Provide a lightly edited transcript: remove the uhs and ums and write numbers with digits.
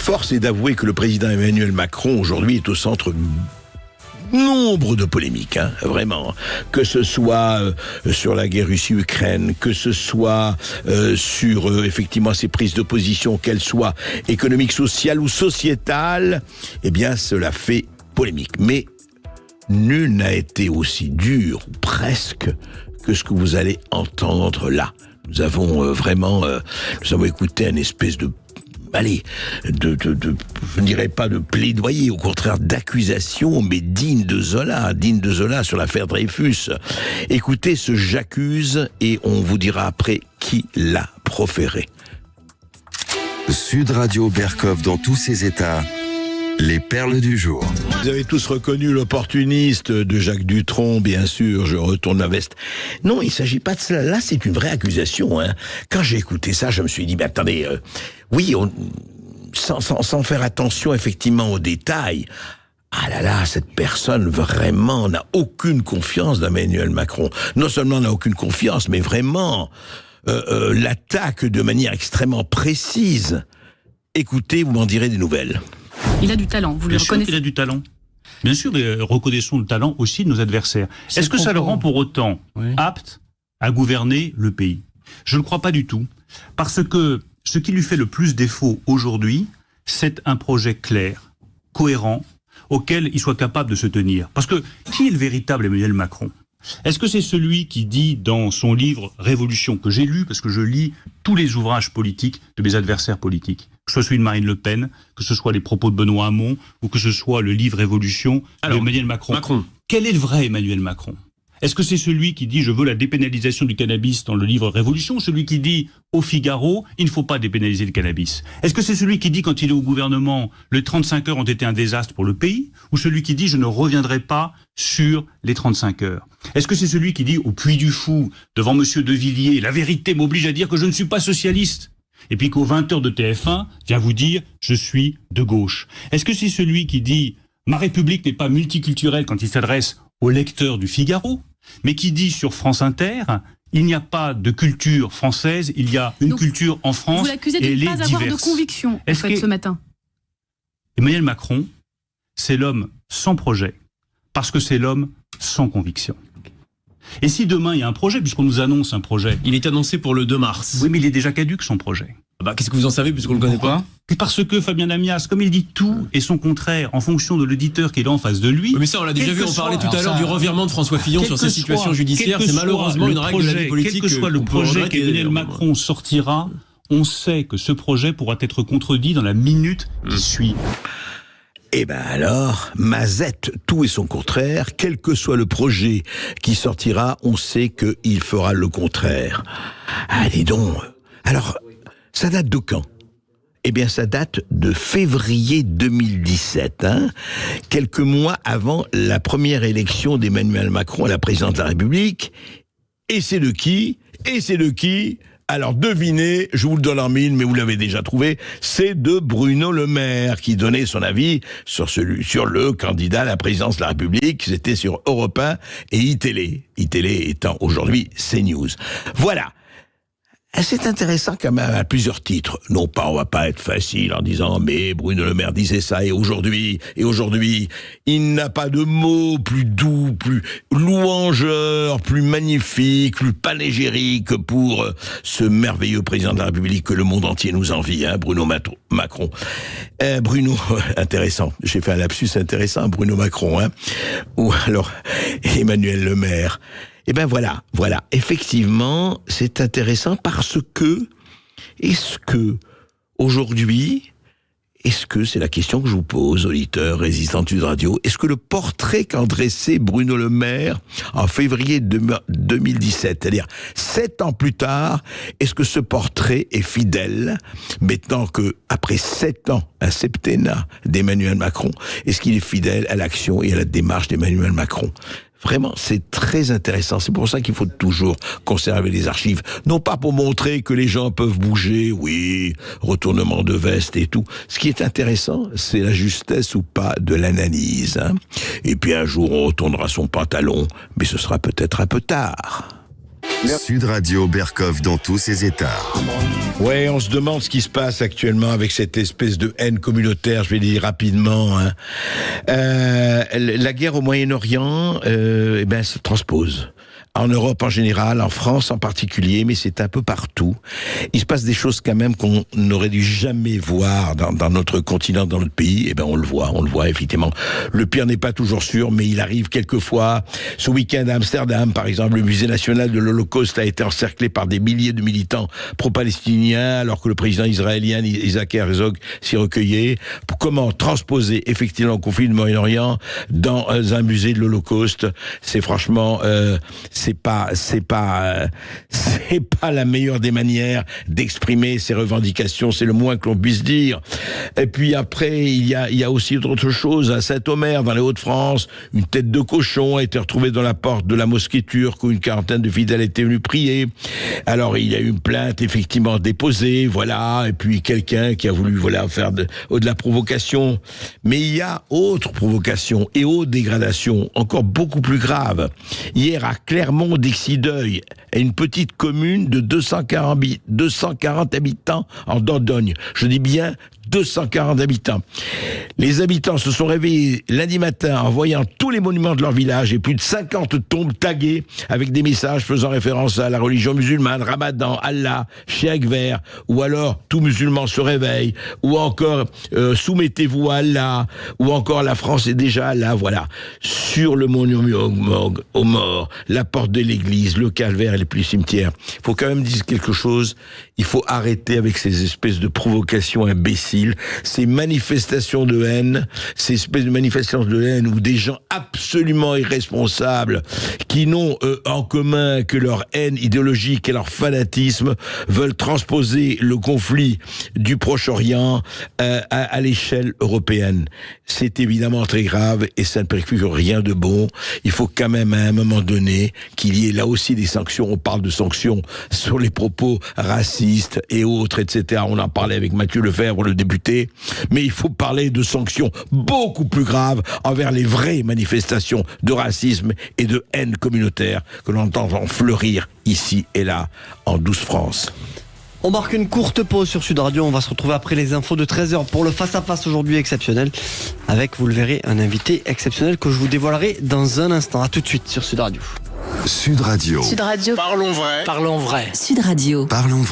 force est d'avouer que le président Emmanuel Macron, aujourd'hui, est au centre nombre de polémiques, vraiment. Que ce soit sur la guerre Russie-Ukraine, que ce soit sur effectivement ses prises de position, qu'elles soient économiques, sociales ou sociétales, eh bien cela fait polémique. Mais nul n'a été aussi dur, ou presque, que ce que vous allez entendre là. Nous avons nous avons écouté une espèce de je ne dirais pas de plaidoyer, au contraire d'accusation, mais digne de Zola sur l'affaire Dreyfus. Écoutez ce j'accuse et on vous dira après qui l'a proféré. Sud Radio Berkov dans tous ses états. Les perles du jour. Vous avez tous reconnu l'opportuniste de Jacques Dutronc, bien sûr, je retourne la veste. Non, il ne s'agit pas de cela. Là, c'est une vraie accusation. Quand j'ai écouté ça, je me suis dit, mais attendez, sans faire attention effectivement aux détails, ah là là, cette personne vraiment n'a aucune confiance d'Emmanuel Macron. Non seulement n'a aucune confiance, mais vraiment l'attaque de manière extrêmement précise. Écoutez, vous m'en direz des nouvelles. Il a du talent, vous le reconnaissez ? Bien sûr qu'il a du talent. Bien sûr, mais reconnaissons le talent aussi de nos adversaires. Est-ce que ça le rend pour autant apte à gouverner le pays ? Je ne le crois pas du tout. Parce que ce qui lui fait le plus défaut aujourd'hui, c'est un projet clair, cohérent, auquel il soit capable de se tenir. Parce que qui est le véritable Emmanuel Macron ? Est-ce que c'est celui qui dit dans son livre « Révolution » que j'ai lu, parce que je lis tous les ouvrages politiques de mes adversaires politiques, que ce soit celui de Marine Le Pen, que ce soit les propos de Benoît Hamon, ou que ce soit le livre « Révolution » d'Emmanuel Macron. Quel est le vrai Emmanuel Macron ? Est-ce que c'est celui qui dit « je veux la dépénalisation du cannabis » dans le livre « Révolution », celui qui dit au Figaro « il ne faut pas dépénaliser le cannabis » ? Est-ce que c'est celui qui dit quand il est au gouvernement « les 35 heures ont été un désastre pour le pays » ou celui qui dit « je ne reviendrai pas sur les 35 heures » ? Est-ce que c'est celui qui dit au Puy du Fou, devant M. De Villiers, « la vérité m'oblige à dire que je ne suis pas socialiste » et puis qu'aux 20h de TF1 vient vous dire « je suis de gauche ». Est-ce que c'est celui qui dit « ma République n'est pas multiculturelle » quand il s'adresse aux lecteurs du Figaro, mais qui dit sur France Inter « il n'y a pas de culture française, il y a une culture en France » vous l'accusez de ne pas avoir de conviction ce matin. Emmanuel Macron, c'est l'homme sans projet, parce que c'est l'homme sans conviction. Et si demain il y a un projet, puisqu'on nous annonce un projet... Il est annoncé pour le 2 mars. Oui, mais il est déjà caduc son projet. Qu'est-ce que vous en savez puisqu'on ne le connaît pas ? Parce que Fabien Amias, comme il dit tout et son contraire en fonction de l'auditeur qui est là en face de lui... Mais ça, on l'a déjà vu, on parlait tout à l'heure du revirement de François Fillon sur sa situation judiciaire. C'est malheureusement une règle de la vie politique. Quel que soit le projet qu'Emmanuel Macron sortira, on sait que ce projet pourra être contredit dans la minute qui suit. Eh ben alors, Mazette, tout et son contraire, quel que soit le projet qui sortira, on sait qu'il fera le contraire. Allez donc. Alors, ça date de quand ? Eh bien, ça date de février 2017, quelques mois avant la première élection d'Emmanuel Macron à la présidence de la République. Et c'est de qui ? Alors devinez, je vous le donne en mille, mais vous l'avez déjà trouvé, c'est de Bruno Le Maire qui donnait son avis sur le candidat à la présidence de la République. C'était sur Europe 1 et iTélé. iTélé étant aujourd'hui CNews. Voilà. C'est intéressant quand même à plusieurs titres. Non pas, on va pas être facile en disant mais Bruno Le Maire disait ça et aujourd'hui, il n'a pas de mots plus doux, plus louangeurs, plus magnifiques, plus panégyriques pour ce merveilleux président de la République que le monde entier nous envie, Bruno Macron. Bruno, intéressant. J'ai fait un lapsus intéressant, Bruno Macron, ou alors Emmanuel Le Maire. Eh ben voilà. Effectivement, c'est intéressant parce que, c'est la question que je vous pose, auditeurs, résistants de Sud Radio, est-ce que le portrait qu'en dressait Bruno Le Maire en février 2017, c'est-à-dire 7 ans plus tard, est-ce que ce portrait est fidèle, maintenant que, après 7 ans, un septennat d'Emmanuel Macron, est-ce qu'il est fidèle à l'action et à la démarche d'Emmanuel Macron ? Vraiment, c'est très intéressant. C'est pour ça qu'il faut toujours conserver les archives. Non pas pour montrer que les gens peuvent bouger, oui, retournement de veste et tout. Ce qui est intéressant, c'est la justesse ou pas de l'analyse. Et puis un jour, on retournera son pantalon, mais ce sera peut-être un peu tard. Sud Radio Berkov dans tous ses états. Ouais, on se demande ce qui se passe actuellement avec cette espèce de haine communautaire, je vais le dire rapidement. La guerre au Moyen-Orient, se transpose. En Europe en général, en France en particulier, mais c'est un peu partout. Il se passe des choses quand même qu'on n'aurait dû jamais voir dans notre continent, dans notre pays. On le voit effectivement. Le pire n'est pas toujours sûr, mais il arrive quelquefois. Ce week-end à Amsterdam, par exemple, le musée national de l'Holocauste a été encerclé par des milliers de militants pro-palestiniens, alors que le président israélien Isaac Herzog s'y recueillait. Comment transposer effectivement le conflit du Moyen-Orient dans un musée de l'Holocauste? C'est franchement, c'est pas la meilleure des manières d'exprimer ses revendications, c'est le moins que l'on puisse dire. Et puis après, il y a aussi autre chose. À Saint-Omer, dans les Hauts-de-France, une tête de cochon a été retrouvée dans la porte de la mosquée turque où une quarantaine de fidèles étaient venus prier. Alors il y a eu une plainte effectivement déposée, voilà, et puis quelqu'un qui a voulu faire de la provocation. Mais il y a autre provocation et autre dégradation, encore beaucoup plus grave. Hier à Clermont-Dexideuil, une petite commune de 240 habitants en Dordogne. Je dis bien 240 habitants. Les habitants se sont réveillés lundi matin en voyant tous les monuments de leur village et plus de 50 tombes taguées avec des messages faisant référence à la religion musulmane, Ramadan, Allah, Cheikh Akbar, ou alors tout musulman se réveille, ou encore soumettez-vous à Allah, ou encore la France est déjà Allah, voilà. Sur le monument aux morts, la porte de l'église, le calvaire et les plus cimetières. Il faut quand même dire quelque chose, il faut arrêter avec ces espèces de provocations imbéciles, ces manifestations de haine, ces espèces de manifestations de haine où des gens absolument irresponsables, qui n'ont en commun que leur haine idéologique et leur fanatisme, veulent transposer le conflit du Proche-Orient à l'échelle européenne. C'est évidemment très grave et ça ne préfigure rien de bon. Il faut quand même à un moment donné qu'il y ait là aussi des sanctions. On parle de sanctions sur les propos racistes et autres, etc. On en parlait avec Mathieu Lefebvre, le député. Mais il faut parler de sanctions beaucoup plus graves envers les vraies manifestations de racisme et de haine communautaire que l'on entend fleurir ici et là en douce France. On marque une courte pause sur Sud Radio. On va se retrouver après les infos de 13h pour le face-à-face aujourd'hui exceptionnel. Avec, vous le verrez, un invité exceptionnel que je vous dévoilerai dans un instant. À tout de suite sur Sud Radio. Sud Radio. Sud Radio. Parlons vrai. Parlons vrai. Sud Radio. Parlons vrai.